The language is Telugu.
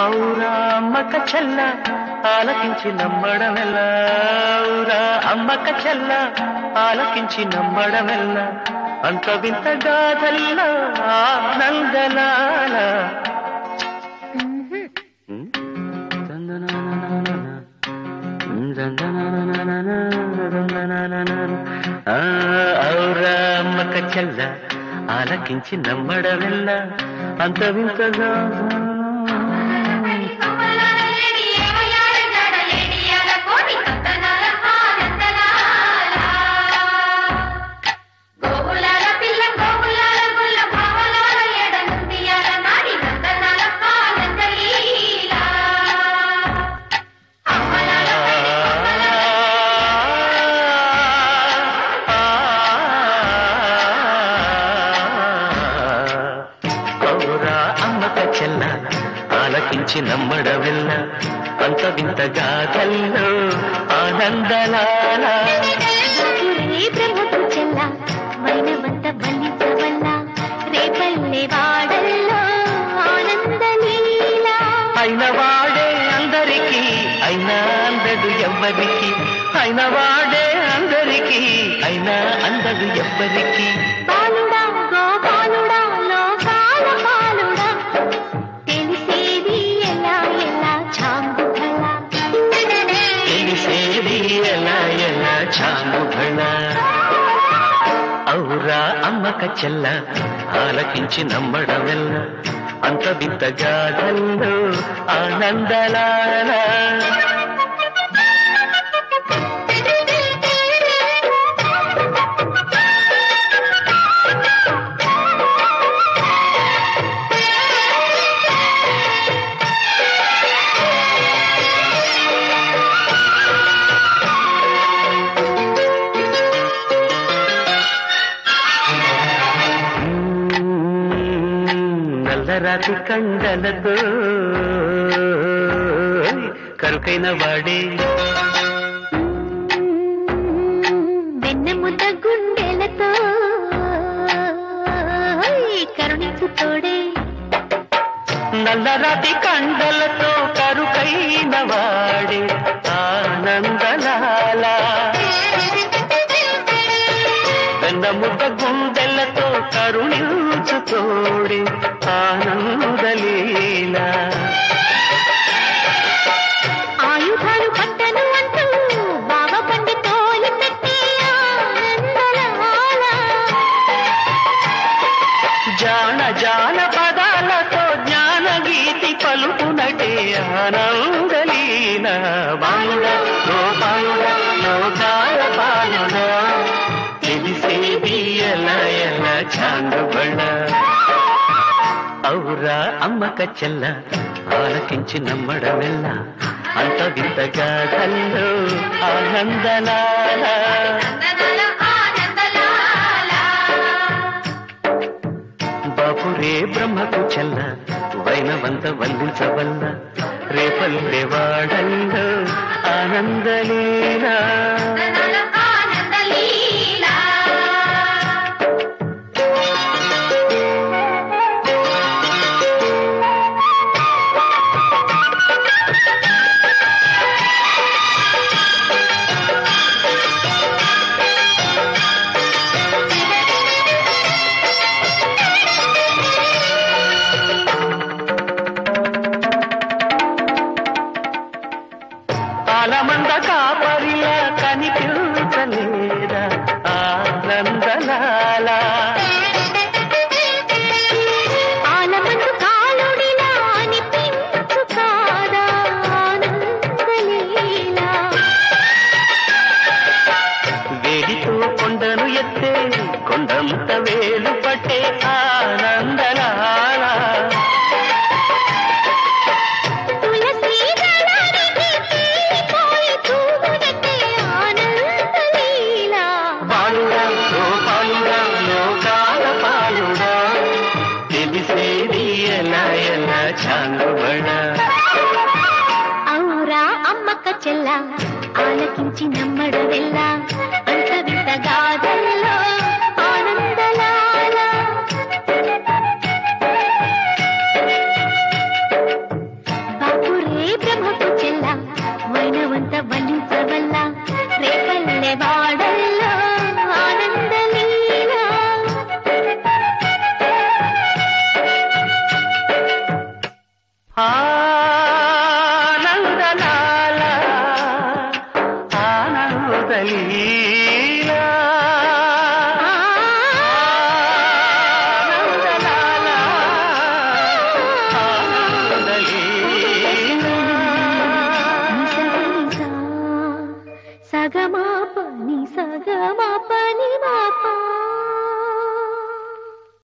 ఔరా అమ్మక చెల్ల ఆలకించి నమ్మడమెల్ల ఔరా అమ్మక చెల్ల ఆలకించి నమ్మడమెల్ల అంత వింత గాథల్ల ఆనందలాల ఔరా అమ్మక చెల్ల ఆలకించి నమ్మడమెల్ల అంత వింతగా ఆలకించి నమ్మడమెల్ల అంత వింత గాథల్లో ఆనందలాల బ్రహ్మకు చెల్ల వైనవంత బలించవల్ల రేపల్లె వాడల్లో ఆనందలీల అయిన వాడే అందరికీ అయినా అందడు ఎవ్వరికి అయిన వాడే అందరికీ అయినా అందడు ఎవ్వరికి బాలుడా గోపాలుడా లోకాల పాలుడా తెలిసేది ఎలా ఎలా చాంగుభళ తెలిసేది ఎలా ఎలా చాంగుభళ ఔరా అమ్మక చెల్ల ఆలకించి నమ్మడమెల్ల అంత వింత గాథల్లో ఆనందలాల నల్లరాతి కండలతో కరుకైన వాడే వెన్నెముద్ద గుండెలతో కరుణించు తోడే నల్లరాతి కండలతో కరుకైన వాడే ఆనందలాల వెన్నముద్ద గుండెలతో కరుణించు తోడే ఆనందలీల ఆయుధాలు పట్టను అంటూ బావ పండి తోలి పెట్టి ఆనందలాల జాన జాన పదాలతో జ్ఞాన గీతి పలుకునటే ఆనందలీల బాలుడ గోపాలుడ లోకాల పాలుడ తెలిసేది ఎలా ఎలా చాంగుబళ్ళ ఔరా అమ్మక చెల్ల ఆలకించి నమ్మడమెల్ల అంత వింత గాథల్లో ఆనందలాల బాపురే బ్రహ్మకు చెల్ల వైనవంత వల్లించవల్ల రేపల్లె వాడల్లో ఆనందలీలా ఆలమంద కాపరిలా కనిపించలేదా ఆనందలాల ఆలమందు కాలుడిలా అనిపించు కాదా ఆనందలీల వేడితో కొండను ఎత్తే కొండంత వేలు పట్టే ఆనందలాల తులసి దళానికి తీరిపోయి తూగునట్టే ఆనందలీల బాలుడా గోపాలుడా లోకాల పాలుడా తెలిసేది ఎలా ఎలా చాంగుబడ ఔరా అమ్మక చెల్ల ఆలకించి నమ్మడమెల్ల అంత వింత గాథల్లో ఆనందలాల పసివాడ